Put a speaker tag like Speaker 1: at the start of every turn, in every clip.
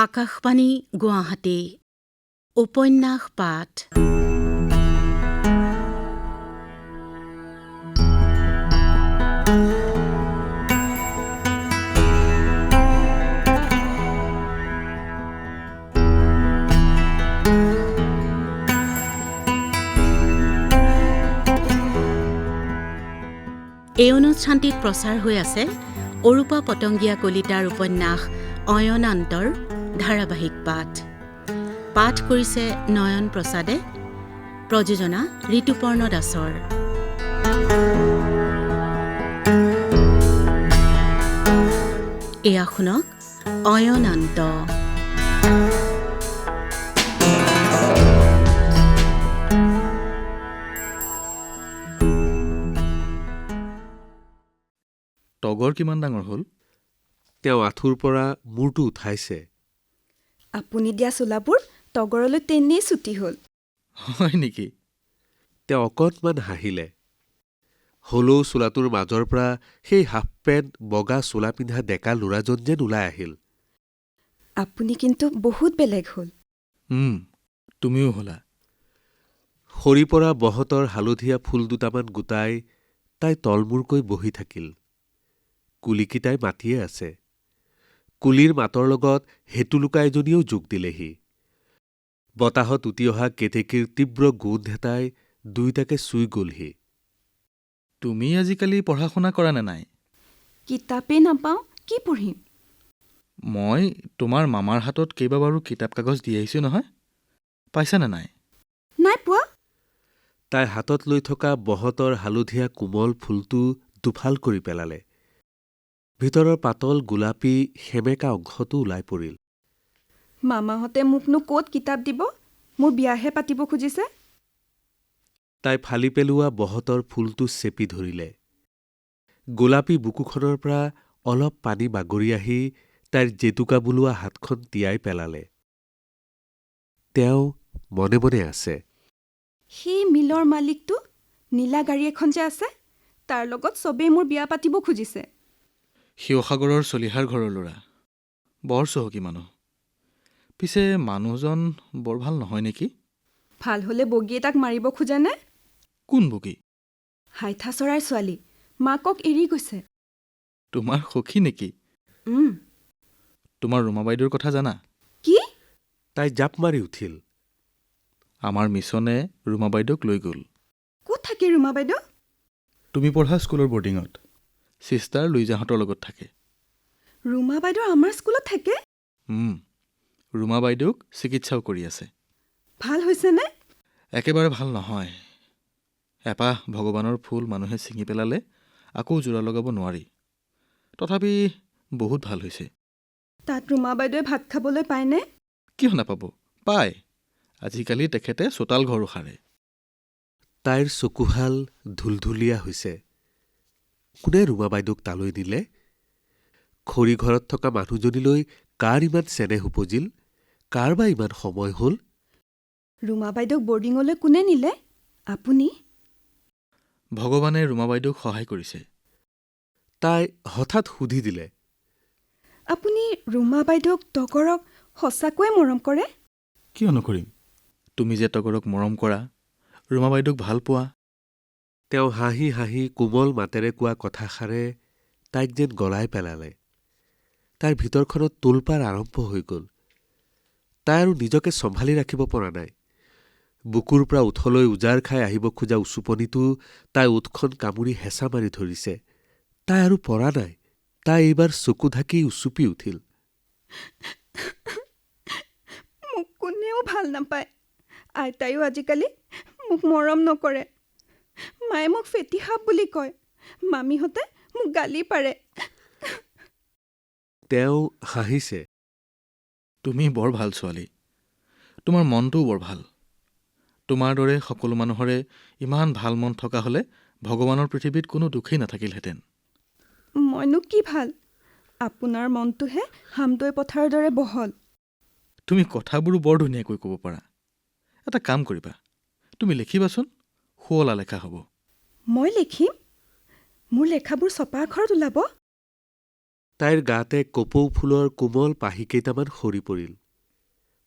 Speaker 1: আকাশবাণী গুৱাহাটী উপন্যাস পাঠ এই অনুষ্ঠানটিত প্ৰচাৰ হৈ আছে অৰূপা পতংগীয়া কলিতাৰ উপন্যাস অয়নান্তৰ ধাৰাবাহিক পাঠ। পাঠ কৰিছে নয়ন প্ৰসাদে, প্ৰযোজনা ঋতুপৰ্ণ দাসৰ। এয়া শুনক অয়নান্ত।
Speaker 2: তগৰ কিমান ডাঙৰ হ'ল?
Speaker 3: তেওঁ আঁঠুৰ পৰা মূৰটো উঠাইছে।
Speaker 4: আপুনি দিয়া চোলাবোৰ তগৰলৈ তেনেই ছুটি হ'ল।
Speaker 2: হয় নেকি?
Speaker 3: তেওঁ অকণমান হাঁহিলে। হলৌ চোলাটোৰ মাজৰ পৰা সেই হাফ পেণ্ট বগা চোলা পিন্ধা ডেকা ল'ৰাজন যেন ওলাই আহিল।
Speaker 4: আপুনি কিন্তু বহুত বেলেগ হ'ল।
Speaker 2: তুমিও হ'লা।
Speaker 3: সৰি পৰা বহতৰ হালধীয়া ফুল দুটামান গোটাই তাই তলমূৰকৈ বহি থাকিল। কুলিকিটাই মাতিয়ে আছে। কুলিৰ মাতৰ লগত হেতুলুকা এজনীয়েও যোগ দিলেহি। বতাহত উটি অহা কেতেকীৰ তীব্ৰ গোন্ধ এটাই দুয়োটাকে চুই গ'লহি।
Speaker 2: তুমি আজিকালি পঢ়া শুনা কৰা নে নাই?
Speaker 4: কিতাপেই নাপাওঁ, কি পঢ়িম?
Speaker 2: মই তোমাৰ মামাৰ হাতত কেইবাবাৰো কিতাপ কাগজ দি আহিছোঁ নহয়, পাইছানে নাই?
Speaker 4: নাই পোৱা।
Speaker 3: তাই হাতত লৈ থকা বহতৰ হালধীয়া কোমল ফুলটো দুফাল কৰি পেলালে। ভিতৰৰ পাতল গোলাপী সেমেকা অংশটো ওলাই পৰিল।
Speaker 4: মামাহঁতে মোকনো ক'ত কিতাপ দিব? মোৰ বিয়াহে পাতিব খুজিছে।
Speaker 3: তাই ফালি পেলোৱা বহতৰ ফুলটো চেপি ধৰিলে। গোলাপী বুকুখনৰ পৰা অলপ পানী বাগৰি আহি তাইৰ জেতুকা বোলোৱা হাতখন তিয়াই পেলালে। তেওঁ মনে মনে আছে।
Speaker 4: সেই মিলৰ মালিকটো, নীলা গাড়ী এখন যে আছে, তাৰ লগত চবেই মোৰ বিয়া পাতিব খুজিছে।
Speaker 2: শিৱসাগৰৰ চলিহাৰ ঘৰৰ ল'ৰা, বৰ চহকী মানুহ। পিছে মানুহজন বৰ ভাল নহয় নেকি?
Speaker 4: ভাল হ'লে বগী এটাক মাৰিব খোজেনে?
Speaker 2: কোন বগী?
Speaker 4: হাইঠা চৰাইৰ ছোৱালী, মাকক এৰি গৈছে।
Speaker 2: তোমাৰ সখী নেকি? তোমাৰ ৰুমা বাইদেউৰ কথা জানা?
Speaker 4: কি?
Speaker 3: তাই জাপ মাৰি উঠিল।
Speaker 2: আমাৰ মিছনে ৰুমা বাইদেউক লৈ গ'ল।
Speaker 4: ক'ত থাকে ৰুমা বাইদেউ?
Speaker 2: তুমি পঢ়া স্কুলৰ বৰ্ডিঙত ছিষ্টাৰ লুইজাহঁতৰ লগত থাকে।
Speaker 4: ৰুমা বাইদেউ আমাৰ স্কুলত থাকে?
Speaker 2: ৰুমা বাইদেউক চিকিৎসাও কৰি আছে।
Speaker 4: ভাল হৈছেনে?
Speaker 2: একেবাৰে ভাল নহয়। এপাহ ভগৱানৰ ফুল মানুহে ছিঙি পেলালে আকৌ যোৰা লগাব নোৱাৰি। তথাপি বহুত ভাল হৈছে।
Speaker 4: তাত ৰুমা বাইদেৱে ভাত খাবলৈ পায়নে?
Speaker 2: কিয় নাপাব? পায়। আজিকালি তেখেতে চোতাল ঘৰো সাৰে।
Speaker 3: তাইৰ চকুহাল ঢুলঢুলীয়া হৈছে। কোনে ৰুমা বাইদেউক তালৈ নিলে? খৰি ঘৰত থকা মানুহজনীলৈ কাৰ ইমান চেনেহ উপজিল? কাৰ বা ইমান সময় হ'ল?
Speaker 4: ৰুমা বাইদেউক বৰ্ডিঙলৈ কোনে নিলে? আপুনি?
Speaker 2: ভগৱানে ৰুমা বাইদেউক সহায় কৰিছে।
Speaker 3: তাই হঠাৎ সুধি দিলে।
Speaker 4: আপুনি ৰুমা বাইদেউক তগৰক সঁচাকৈয়ে মৰম কৰে?
Speaker 2: কিয় নকৰিম? তুমি যে তগৰক মৰম কৰা, ৰুমা বাইদেউক ভাল পোৱা।
Speaker 3: তেওঁ হাঁহি হাঁহি কোমল মাতেৰে কোৱা কথাষাৰে তাইক যেন গলাই পেলালে। তাইৰ ভিতৰখনত তোলপাৰ আৰম্ভ হৈ গ'ল। তাই আৰু নিজকে চম্ভালি ৰাখিব পৰা নাই। বুকুৰ পৰা ওঠলৈ উজাৰ খাই আহিব খোজা উচুপনিটো তাই ওঠখন কামুৰি হেঁচা মাৰি ধৰিছে। তাই আৰু পৰা নাই। তাই এইবাৰ চকু ঢাকি উচুপি উঠিল।
Speaker 4: মোক কোনেও ভাল নাপায়। আইতাইও আজিকালি মোক মৰম নকৰে। মায়ে মোক ফেটি সাপ বুলি কয়। মামীহঁতে মোক গালি পাৰে।
Speaker 3: তেওঁ হাঁহিছে।
Speaker 2: তুমি বৰ ভাল ছোৱালী। তোমাৰ মনটোও বৰ ভাল। তোমাৰ দৰে সকলো মানুহৰে ইমান ভাল মন থকা হ'লে ভগৱানৰ পৃথিৱীত কোনো দুখেই নাথাকিলহেঁতেন।
Speaker 4: মইনো কি ভাল? আপোনাৰ মনটোহে হামদৈ পথাৰৰ দৰে বহল।
Speaker 2: তুমি কথাবোৰো বৰ ধুনীয়াকৈ ক'ব পাৰা। এটা কাম কৰিবা, তুমি লিখিবাচোন, শুৱলা লেখা হ'ব।
Speaker 4: মই লিখিম? মোৰ লেখাবোৰ ছপা আখৰত ওলাব?
Speaker 3: তাইৰ গাতে কপৌ ফুলৰ কোমল পাহি কেইটামান সৰি পৰিল।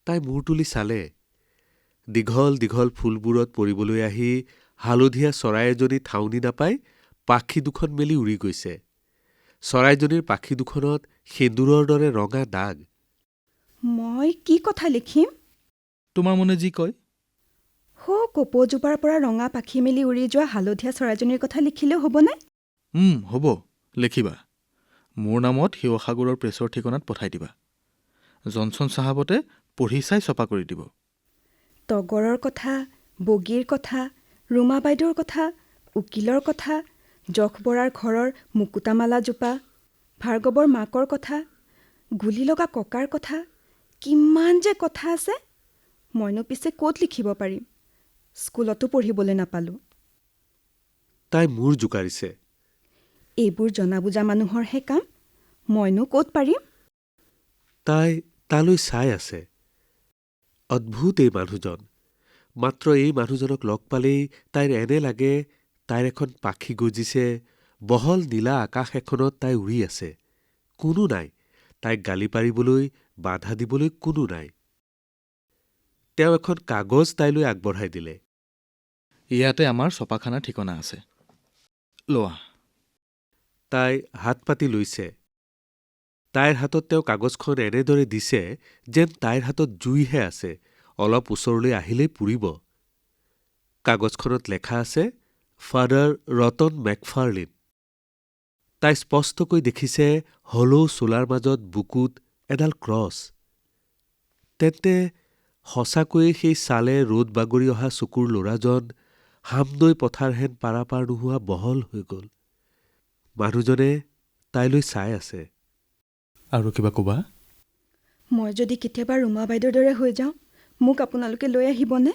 Speaker 3: তাই মূৰ তুলি চালে। দীঘল দীঘল ফুলবোৰত পৰিবলৈ আহি হালধীয়া চৰাই এজনী ঠাউনি নাপাই পাখি দুখন মেলি উৰি গৈছে। চৰাইজনীৰ পাখি দুখনত সেন্দুৰৰ দৰে ৰঙা দাগ।
Speaker 4: মই কি কথা লিখিম?
Speaker 2: তোমাৰ মনে যি কয়।
Speaker 4: কপৌজোপাৰ পৰা ৰঙা পাখি মেলি উৰি যোৱা হালধীয়া চৰাইজনীৰ কথা লিখিলেও হ'বনে?
Speaker 2: হ'ব, লিখিবা। মোৰ নামত শিৱসাগৰৰ প্ৰেছৰ ঠিকনাত পঠাই দিবা। জনছন চাহাবতে পঢ়ি চাই ছপা কৰি দিব।
Speaker 4: তগৰৰ কথা, বগীৰ কথা, ৰুমা বাইদেউৰ কথা, উকিলৰ কথা, যশ বৰাৰ ঘৰৰ মুকুতামালাজোপা, ভাৰ্গৱৰ মাকৰ কথা, গুলী লগা ককাৰ কথা, কিমান যে কথা আছে। মইনো পিছে ক'ত লিখিব পাৰিম? স্কুলতো পঢ়িবলৈ নাপালোঁ।
Speaker 3: তাই মূৰ জোকাৰিছে।
Speaker 4: এইবোৰ জনা বুজা মানুহৰহে কাম। মইনো ক'ত পাৰিম?
Speaker 3: তাই তালৈ চাই আছে। অদ্ভুত এই মানুহজন। মাত্ৰ এই মানুহজনক লগ পালেই তাইৰ এনে লাগে তাইৰ এখন পাখি গজিছে, বহল নীলা আকাশ এখনত তাই উৰি আছে। কোনো নাই তাইক গালি পাৰিবলৈ, বাধা দিবলৈ কোনো নাই। তেওঁ এখন কাগজ তাইলৈ আগবঢ়াই দিলে।
Speaker 2: ইয়াতে আমাৰ ছপাখানাৰ ঠিকনা আছে, লোৱা।
Speaker 3: তাই হাত পাতি লৈছে। তাইৰ হাতত তেওঁ কাগজখন এনেদৰে দিছে যেন তাইৰ হাতত জুইহে আছে, অলপ ওচৰলৈ আহিলেই পুৰিব। কাগজখনত লেখা আছে, ফাদাৰ ৰতন মেকফাৰ্লিন। তাই স্পষ্টকৈ দেখিছে হলৌ চোলাৰ মাজত বুকুত এডাল ক্ৰছ। তেন্তে সঁচাকৈয়ে সেই চালে ৰ'দ বাগৰি অহা চকুৰ ল'ৰাজন হামদৈ পথাৰহেন পাৰাপাৰ নোহোৱা বহল হৈ গ'ল। মানুহজনে তাইলৈ চাই আছে।
Speaker 2: আৰু কিবা ক'বা?
Speaker 4: মই যদি কেতিয়াবা ৰুমা বাইদেউৰ দৰে হৈ যাওঁ, মোক আপোনালোকে লৈ আহিবনে?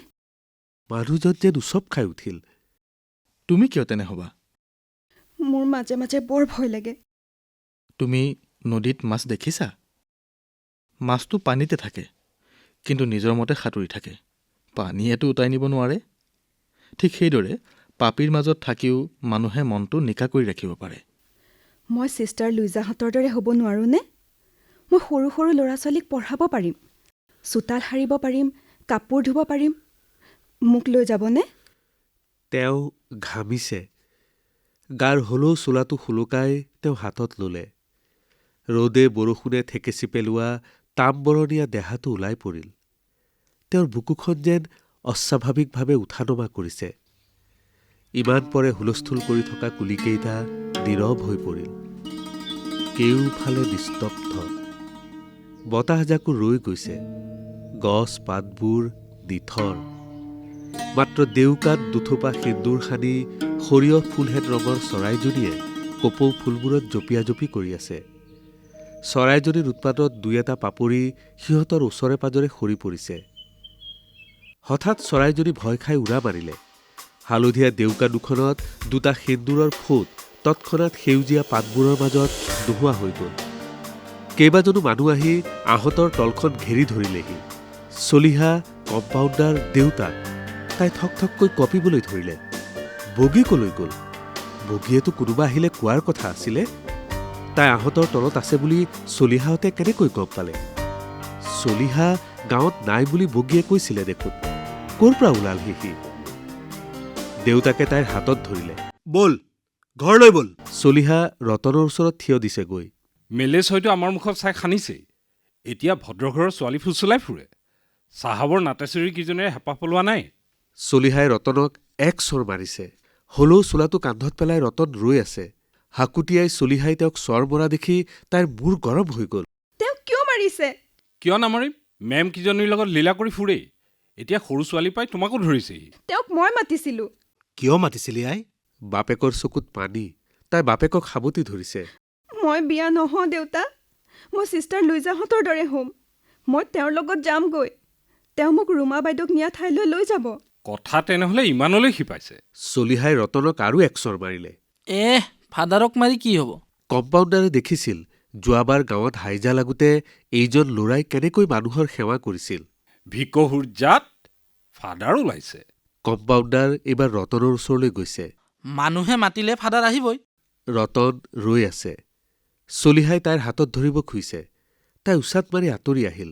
Speaker 3: মানুহজন যেন উচপ খাই উঠিল।
Speaker 2: তুমি কিয় তেনে হ'বা?
Speaker 4: মোৰ মাজে মাজে বৰ ভয় লাগে।
Speaker 2: তুমি নদীত মাছ দেখিছা? মাছটো পানীতে থাকে, কিন্তু নিজৰ মতে সাঁতুৰি থাকে। পানীয়েতো উটাই নিব নোৱাৰে। ঠিক সেইদৰে পাপীৰ মাজত থাকিও মানুহে মনটো নিকা কৰি ৰাখিব পাৰে।
Speaker 4: মই ছিষ্টাৰ লুইজাহঁতৰ দৰে হ'ব নোৱাৰোঁনে? মই সৰু সৰু ল'ৰা ছোৱালীক পঢ়াব পাৰিম, চোতাল সাৰিব পাৰিম, কাপোৰ ধুব পাৰিম। মোক লৈ যাবনে?
Speaker 3: তেওঁ ঘামিছে। গাৰ হলৌ চোলাটো সুলকাই তেওঁ হাতত ল'লে। ৰ'দে বৰষুণে থেকেচি পেলোৱা তামবৰণীয়া দেহাটো ওলাই পৰিল। তেওঁৰ বুকুখন যেন অস্বাভাৱিকভাৱে উঠা নমা কৰিছে। ইমান পৰে হুলস্থুল কৰি থকা কুলিকেইটা নীৰৱ হৈ পৰিল। কেওফালে নিস্তব্ধ। বতাহজাকো ৰৈ গৈছে। গছ পাতবোৰ নিথৰ। মাত্ৰ দেউকাত দুথোপা সেন্দুৰ সানি সৰিয়হ ফুলহেন ৰঙৰ চৰাইজনীয়ে কপৌ ফুলবোৰত জঁপিয়া জঁপি কৰি আছে। চৰাইজনীৰ উৎপাতত দুই এটা পাপৰি সিহঁতৰ ওচৰে পাজৰে সৰি পৰিছে। হঠাৎ চৰাইজনী ভয় খাই উৰা মাৰিলে। হালধীয়া দেউকা দুখনত দুটা সেন্দুৰৰ ফোট তৎক্ষণাত সেউজীয়া পাতবোৰৰ মাজত নোহোৱা হৈ গ'ল। কেইবাজনো মানুহ আহি আহঁতৰ তলখন ঘেৰি ধৰিলেহি। চলিহা, কম্পাউণ্ডাৰ, দেউতাক। তাই থকথককৈ কঁপিবলৈ ধৰিলে। বগী কলৈ গ'ল? বগীয়েতো কোনোবা আহিলে কোৱাৰ কথা আছিলে। তাই আহঁতৰ তলত আছে বুলি চলিহাহঁতে কেনেকৈ গম পালে? চলিহা গাঁৱত নাই বুলি বগীয়ে কৈছিলে দেখোন। ক'ৰ পৰা ওলালহি সি? দেউতাকে তাইৰ হাতত ধৰিলে।
Speaker 5: ব'ল, ঘৰলৈ ব'ল।
Speaker 3: চলিহা ৰতনৰ ওচৰত থিয় দিছেগৈ।
Speaker 5: মেলেজ হয়তো আমাৰ মুখত চাই খানিছেই। এতিয়া ভদ্ৰঘৰৰ ছোৱালী ফুচলাই ফুৰে। চাহাবৰ নাটেশ্বৰী কেইজনীৰে হেঁপাহ পলোৱা নাই।
Speaker 3: চলিহাই ৰতনক এক চৰ মাৰিছে। হলৌ চোলাটো কান্ধত পেলাই ৰতন ৰৈ আছে। হাকুটিয়াই চলিহাই তেওঁক চৰ মৰা দেখি তাইৰ মূৰ গৰম হৈ গ'ল।
Speaker 4: তেওঁক কিয় মাৰিছে?
Speaker 5: কিয় নামাৰিম? মেম কেইজনীৰ লগত লীলা কৰি ফুৰেই। এতিয়া সৰু ছোৱালী পাই তোমাকো ধৰিছেহি।
Speaker 4: তেওঁক মই মাতিছিলোঁ।
Speaker 5: কিয় মাতিছিলি আই?
Speaker 3: বাপেকৰ চকুত পানী। তাই বাপেকক সাবতি ধৰিছে।
Speaker 4: মই বিয়া নহওঁ দেউতা। মই ছিষ্টাৰ লুইজাহঁতৰ দৰে হ'ম। মই তেওঁৰ লগত যামগৈ। তেওঁ মোক ৰুমা বাইদেউক নিয়া ঠাইলৈ লৈ যাব।
Speaker 5: কথা তেনেহ'লে ইমানলৈ শিপাইছে।
Speaker 3: চলিহাই ৰতনক আৰু এক চৰ মাৰিলে।
Speaker 6: ফাদাৰক মাৰি কি হ'ব?
Speaker 3: কম্পাউণ্ডাৰে দেখিছিল যোৱাবাৰ গাঁৱত হাইজা লাগোতে এইজন ল'ৰাই কেনেকৈ মানুহৰ সেৱা কৰিছিল।
Speaker 5: ভিকহুৰ জাত ফাদাৰ ওলাইছে।
Speaker 3: কম্পাউণ্ডাৰ এইবাৰ ৰতনৰ ওচৰলৈ গৈছে।
Speaker 6: মানুহে মাতিলে ফাদাৰ আহিবই।
Speaker 3: ৰতন ৰৈ আছে। চলিহাই তাইৰ হাতত ধৰিব খুজিছে। তাই উচাত মাৰি আঁতৰি আহিল।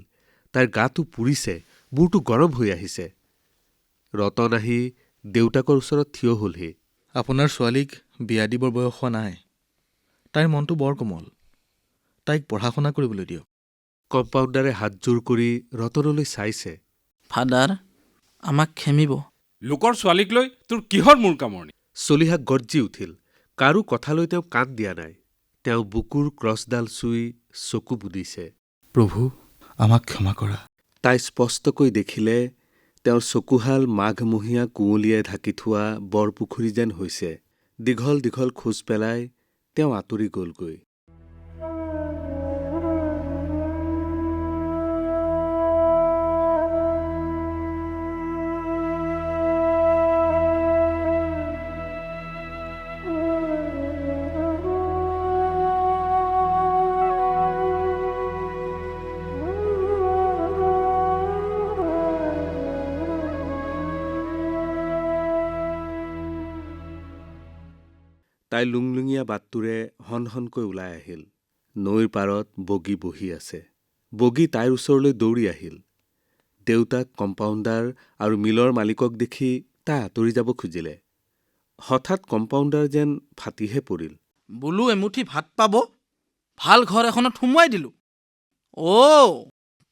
Speaker 3: তাইৰ গাটো পুৰিছে, মূৰটো গৰম হৈ আহিছে। ৰতন আহি দেউতাকৰ ওচৰত থিয় হলহি।
Speaker 2: আপোনাৰ ছোৱালীক বিয়া দিবৰ বয়স হোৱা নাই। তাইৰ মনটো বৰ কোমল। তাইক পঢ়া শুনা কৰিবলৈ দিয়ক।
Speaker 3: কম্পাউণ্ডাৰে হাতজোৰ কৰি ৰতনলৈ চাইছে।
Speaker 6: ফাদাৰ, আমাক খেমিব।
Speaker 5: লোকৰ ছোৱালীক লৈ তোৰ কিহৰ মূৰ কামৰণি?
Speaker 3: চলিহা গৰ্জি উঠিল। কাৰো কথালৈ তেওঁ কাণ দিয়া নাই। তেওঁ বুকুৰ ক্ৰছডাল চুই চকু বুদিছে।
Speaker 2: প্ৰভু, আমাক ক্ষমা কৰা।
Speaker 3: তাই স্পষ্টকৈ দেখিলে তেওঁৰ চকুহাল মাঘমহীয়া কুঁৱলীয়ে ঢাকি থোৱা বৰপুখুৰী যেন হৈছে। দীঘল দীঘল খোজ পেলাই তেওঁ আঁতৰি গলগৈ। তাই লুংলুঙীয়া বাটটোৰে হনহনকৈ ওলাই আহিল। নৈৰ পাৰত বগী বহি আছে। বগী তাইৰ ওচৰলৈ দৌৰি আহিল। দেউতাক, কম্পাউণ্ডাৰ আৰু মিলৰ মালিকক দেখি তাই আঁতৰি যাব খুজিলে। হঠাৎ কম্পাউণ্ডাৰ যেন ফাটিহে পৰিল।
Speaker 6: বোলো এমুঠি ভাত পাব, ভাল ঘৰ এখনত সুমুৱাই দিলোঁ। অ',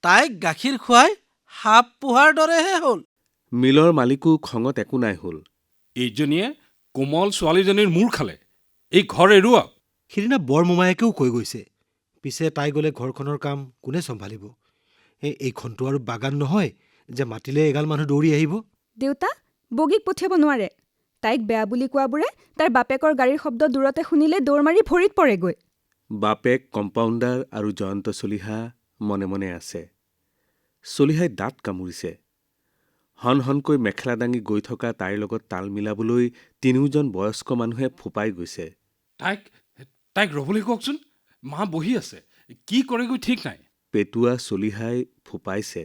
Speaker 6: তাইক গাখীৰ খুৱাই সাপ পোহাৰ দৰেহে হ'ল।
Speaker 3: মিলৰ মালিকো খঙত একো নাই হ'ল।
Speaker 5: এইজনীয়ে কোমল ছোৱালীজনীৰ মূৰ খালে। এই ঘৰ এৰুৱাওক।
Speaker 7: সিদিনা বৰ মোমায়েকেও কৈ গৈছে, পিছে তাই গ'লে ঘৰখনৰ কাম কোনে চম্ভালিব? এইখনটো আৰু বাগান নহয় যে মাতিলে এগাল মানুহ দৌৰি আহিব।
Speaker 4: দেউতা, বগীক পঠিয়াব নোৱাৰে। তাইক বেয়া বুলি কোৱাবোৰে তাইৰ বাপেকৰ গাড়ীৰ শব্দ দূৰতে শুনিলে দৌৰ মাৰি ভৰিত পৰেগৈ।
Speaker 3: বাপেক, কম্পাউণ্ডাৰ আৰু জয়ন্ত চলিহা মনে মনে আছে। চলিহাই দাঁত কামুৰিছে। হনহনকৈ মেখেলা দাঙি গৈ থকা তাইৰ লগত তাল মিলাবলৈ তিনিওজন বয়স্ক মানুহে ফোপাই গৈছে।
Speaker 5: তাইক ৰবলৈ কওকচোন। মা বহি আছে, কি কৰেগৈ ঠিক নাই।
Speaker 3: পেটুৱা চলিহাই ফোপাইছে।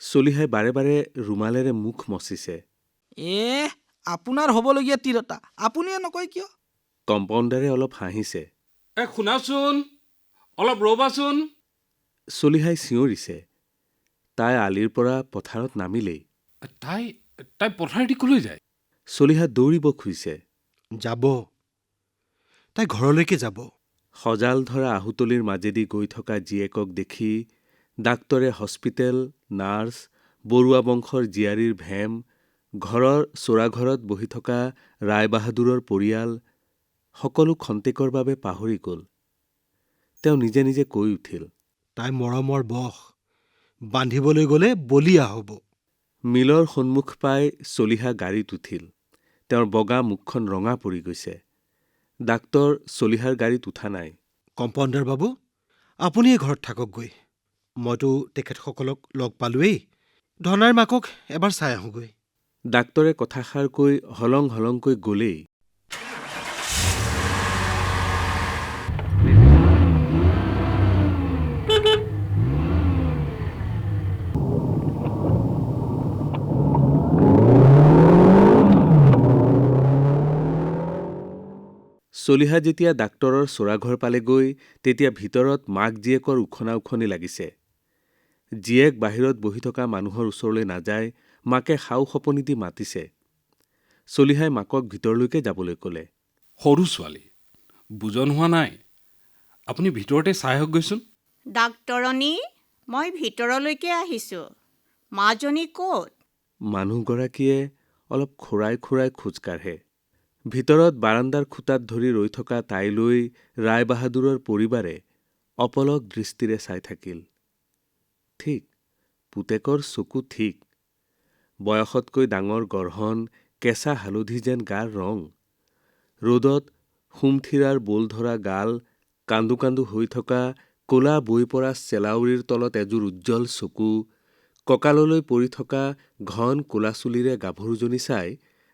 Speaker 3: চলিহাই বাৰে বাৰে ৰুমালেৰে মুখ মচিছে।
Speaker 6: আপোনাৰ হ'বলগীয়া তিৰতা আপুনিয়ে নকয় কিয়?
Speaker 3: কম্পাউণ্ডাৰে অলপ হাঁহিছে।
Speaker 5: শুনাচোন, অলপ ৰ'বাচোন।
Speaker 3: চলিহাই চিঞৰিছে। তাই আলিৰ পৰা পথাৰত নামিলেই।
Speaker 5: তাই পথাৰেদি কলৈ যায়?
Speaker 3: চলিহা দৌৰিব খুজিছে।
Speaker 7: যাব, তাই ঘৰলৈকে যাব।
Speaker 3: সজাল ধৰা আহুতলিৰ মাজেদি গৈ থকা জীয়েকক দেখি ডাক্তৰে হস্পিটেল, নাৰ্ছ, বৰুৱা বংশৰ জীয়াৰীৰ ভেম, ঘৰৰ চোৰাঘৰত বহি থকা ৰায়বাহাদুৰৰ পৰিয়াল সকলো খন্তেকৰ বাবে পাহৰি গ'ল। তেওঁ নিজে নিজে কৈ উঠিল,
Speaker 7: তাই মৰমৰ বশ, বান্ধিবলৈ গ'লে বলিয়া হ'ব।
Speaker 3: মিলৰ সন্মুখ পাই চলিহা গাড়ীত উঠিল। তেওঁৰ বগা মুখখন ৰঙা পৰি গৈছে। ডাক্তৰ চলিহাৰ গাড়ীত উঠা নাই।
Speaker 7: কম্পাউণ্ডাৰ বাবু, আপুনিয়ে ঘৰত থাককগৈ। মইতো তেখেতসকলক লগ পালোৱেই। ধনাইৰ মাকক এবাৰ চাই আহোঁগৈ।
Speaker 3: ডাক্তৰে কথাষাৰ কৈ হলং হলংকৈ গ'লেই চলিহা যেতিয়া ডাক্তৰৰ চোৰাঘৰ পালেগৈ, তেতিয়া ভিতৰত মাক জীয়েকৰ উখনা উখনি লাগিছে। জীয়েক বাহিৰত বহি থকা মানুহৰ ওচৰলৈ নাযায়, মাকে সাও সপনি দি মাতিছে। চলিহাই মাকক ভিতৰলৈকে যাবলৈ ক'লে।
Speaker 5: সৰু ছোৱালী, বুজন হোৱা নাই। আপুনি ভিতৰতে চাই আহকগৈচোন।
Speaker 8: ডাক্তৰণী, মই ভিতৰলৈকে আহিছোঁ। মাজনী ক'ত?
Speaker 3: মানুহগৰাকীয়ে অলপ খুৰাই খুৰাই খোজ কাঢ়ে। ভিতৰত বাৰাণ্ডাৰ খুটাত ধৰি ৰৈ থকা তাইলৈ ৰায়বাহাদুৰৰ পৰিবাৰে অপলক দৃষ্টিৰে চাই থাকিল। ঠিক, পুতেকৰ চকু ঠিক। বয়সতকৈ ডাঙৰ গঢ়ন, কেঁচা হালধি যেন গাৰ ৰং। ৰ'দত সুমথিৰাৰ বোল ধৰা গাল, কান্দো কান্দো হৈ থকা ক'লা বৈ পৰা চেলাউৰিৰ তলত এযোৰ উজ্জ্বল চকু, কঁকাললৈ পৰি থকা ঘন ক'লা চুলিৰে গাভৰুজনী চাই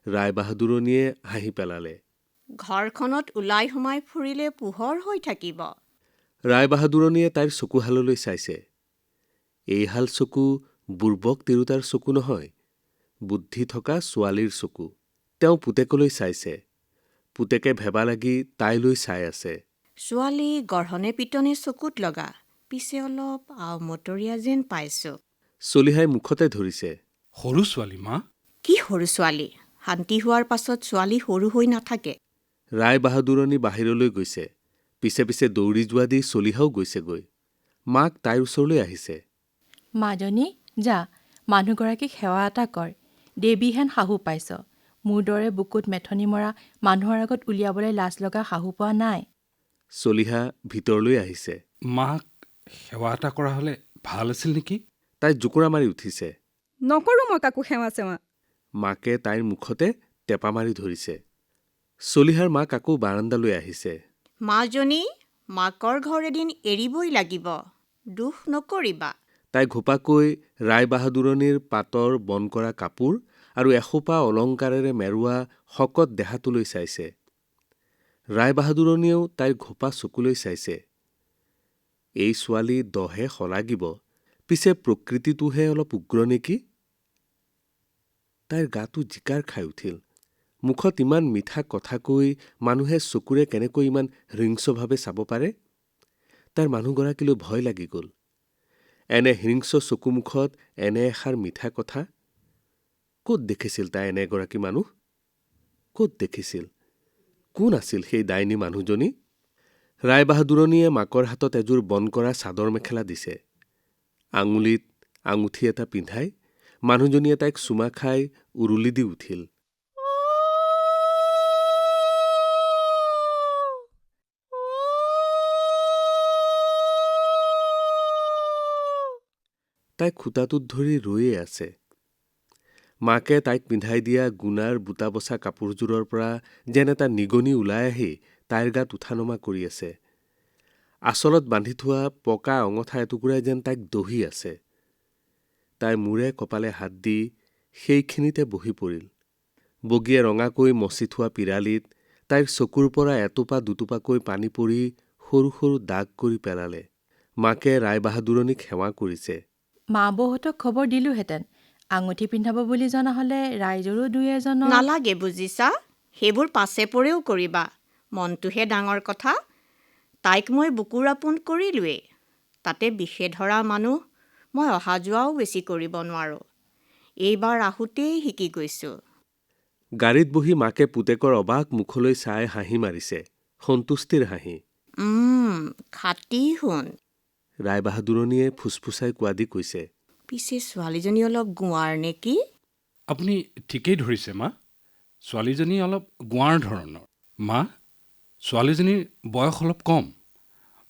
Speaker 3: ৰায়বাহাদুৰণীয়ে হাঁহি পেলালে।
Speaker 8: ঘৰখনত ওলাই সোমাই ফুৰিলে পোহৰ হৈ থাকিব।
Speaker 3: ৰায়বাহাদুৰণীয়ে তাইৰ চকুহাললৈ চাইছে। এইহাল চকু বুৰ্বক তিৰোতাৰ চকু নহয়, বুদ্ধি থকা ছোৱালীৰ চকু। তেওঁ পুতেকলৈ চাইছে। পুতেকে ভেবা লাগি তাইলৈ চাই আছে।
Speaker 8: ছোৱালী গঢ়নে পিটনে চকুত লগা, পিছে অলপ আওমতৰীয়া যেন পাইছোঁ।
Speaker 3: চলিহাই মুখতে ধৰিছে।
Speaker 5: সৰু ছোৱালী মা।
Speaker 8: কি সৰু ছোৱালী? শান্তি হোৱাৰ পাছত ছোৱালী সৰু হৈ নাথাকে।
Speaker 3: ৰায়বাহাদুৰণী বাহিৰলৈ গৈছে। পিছে পিছে দৌৰি যোৱা দি চলিহাও গৈছেগৈ। মাক তাইৰ ওচৰলৈ আহিছে।
Speaker 9: মাজনী যা, মানুহগৰাকীক সেৱা এটা কৰ। দেৱীহেন শাহু পাইছ। মোৰ দৰে বুকুত মেথনি মৰা মানুহৰ আগত উলিয়াবলৈ লাজ লগা শাহু পোৱা নাই।
Speaker 3: চলিহা ভিতৰলৈ আহিছে।
Speaker 5: মাক সেৱা এটা কৰা হ'লে ভাল আছিল নেকি?
Speaker 3: তাই জোকোৰা মাৰি উঠিছে।
Speaker 4: নকৰোঁ মই কাকো সেৱা চেৱা।
Speaker 3: মাকে তাইৰ মুখতে টেপা মাৰি ধৰিছে। চলিহাৰ মাক আকৌ বাৰাণ্ডালৈ আহিছে।
Speaker 8: মাজনী, মাকৰ ঘৰ এদিন এৰিবই লাগিব। দুখ নকৰিবা।
Speaker 3: তাই ঘোপাকৈ ৰায়বাহাদুৰণীৰ পাতৰ বন কৰা কাপোৰ আৰু এসোপা অলংকাৰেৰে মেৰুৱা শকত দেহাটোলৈ চাইছে। ৰায়বাহাদুৰণীয়েও তাইৰ ঘোপা চকুলৈ চাইছে। এই ছোৱালী দহে শলাগিব, পিছে প্ৰকৃতিটোহে অলপ উগ্ৰ নেকি? তাইৰ গাটো জিকাৰ খাই উঠিল। মুখত ইমান মিঠা কথা কৈ মানুহে চকুৰে কেনেকৈ ইমান হিংস্ৰভাৱে চাব পাৰে? তাইৰ মানুহগৰাকীলৈ ভয় লাগি গ'ল। এনে হিংস্ৰ চকুমুখত এনে এষাৰ মিঠা কথা? ক'ত দেখিছিল তাই এনে এগৰাকী মানুহ? ক'ত দেখিছিল? কোন আছিল সেই ডাইনী মানুহজনী? ৰায়বাহাদুৰণীয়ে মাকৰ হাতত এযোৰ বন কৰা চাদৰ মেখেলা দিছে। আঙুলিত আঙুঠি এটা পিন্ধাই মানুহজনীয়ে তাইক চুমা খাই উৰুলি দি উঠিল। তাই খুটাটোত ধৰি ৰৈয়ে আছে। মাকে তাইক পিন্ধাই দিয়া গুণাৰ বুটা বচা কাপোৰযোৰৰ পৰা যেন এটা নিগনি ওলাই আহি তাইৰ গাত উঠা নমা কৰি আছে। আচলত বান্ধি থোৱা পকা অঙঠা এটুকুৰাই যেন তাইক দহি আছে। তাই মূৰে কপালে হাত দি সেইখিনিতে বহি পৰিল। বগীয়ে ৰঙাকৈ মচি থোৱা পিৰালিত তাইৰ চকুৰ পৰা এটোপা দুটোপাকৈ পানী পৰি সৰু সৰু দাগ কৰি পেলালে। মাকে ৰায়বাহাদুৰণীক সেৱা কৰিছে।
Speaker 9: মা বৌহঁতক খবৰ দিলোহেঁতেন। আঙুঠি পিন্ধাব বুলি জনা হ'লে ৰাইজৰো দুই এজনক।
Speaker 8: নালাগে বুজিছা, সেইবোৰ পাছে পৰেও কৰিবা। মনটোহে ডাঙৰ কথা। তাইক মই বুকুৰ আপোন কৰিলোৱেই। তাতে বিষে ধৰা মানুহ, মই অহা যোৱাও বেছি কৰিব নোৱাৰোঁ। এইবাৰ আহোঁতেই শিকি গৈছোঁ।
Speaker 3: গাড়ীত বহি মাকে পুতেকৰ অবাক মুখলৈ চাই হাঁহি মাৰিছে। সন্তুষ্টিৰ হাঁহি।
Speaker 8: খাটি শুন।
Speaker 3: ৰায়বাহাদুৰণীয়ে ফুচফুচাই কোৱা দি কৈছে।
Speaker 8: পিছে ছোৱালীজনী অলপ গোৱাৰ নেকি?
Speaker 5: আপুনি ঠিকেই ধৰিছে মা। ছোৱালীজনী অলপ গোৱাৰ ধৰণৰ। মা, ছোৱালীজনীৰ বয়স অলপ কম।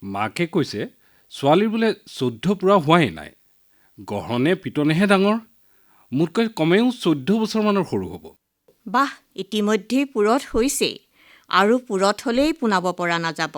Speaker 5: মাকে কৈছে ছোৱালীৰ বোলে 14 পূৰা হোৱাই নাই। গঢ়নে পিটনেহে ডাঙৰ। মোতকৈ কমেও 14 বছৰমানৰ সৰু হ'ব।
Speaker 8: বাহ, ইতিমধ্যেই পূৰত হৈছেই। আৰু পূৰত হ'লেই পোনাব পৰা নাযাব।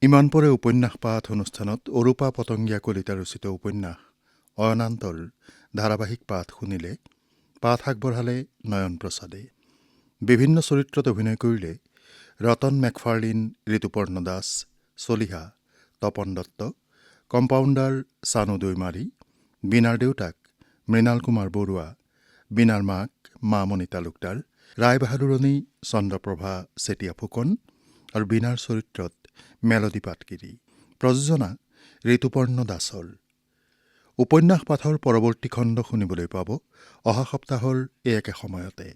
Speaker 10: ইমান পৰে উপন্যাস পাঠ অনুষ্ঠানত অৰূপা পতংগীয়া কলিতা ৰচিত উপন্যাস অয়নান্তৰ ধাৰাবাহিক পাঠ শুনিলে। পাঠ আগবঢ়ালে নয়ন প্ৰসাদে। বিভিন্ন চৰিত্ৰত অভিনয় কৰিলে ৰতন মেকফাৰ্লিন, ঋতুপৰ্ণ দাস, চলিহা, তপন দত্ত, কম্পাউণ্ডাৰ চানু দৈমাৰী, বীণাৰ দেউতাক মৃণাল কুমাৰ বৰুৱা, বীণাৰ মাক মামণি তালুকদাৰ, ৰায়বাহাদুৰণী চন্দ্ৰপ্ৰভা চেতিয়া ফুকন আৰু বীণাৰ চৰিত্ৰত মেলডী পাটগিৰি। প্ৰযোজনা ঋতুপৰ্ণ দাসৰ। উপন্যাস পাঠৰ পৰৱৰ্তী খণ্ড শুনিবলৈ পাব অহা সপ্তাহৰ এই একে সময়তে।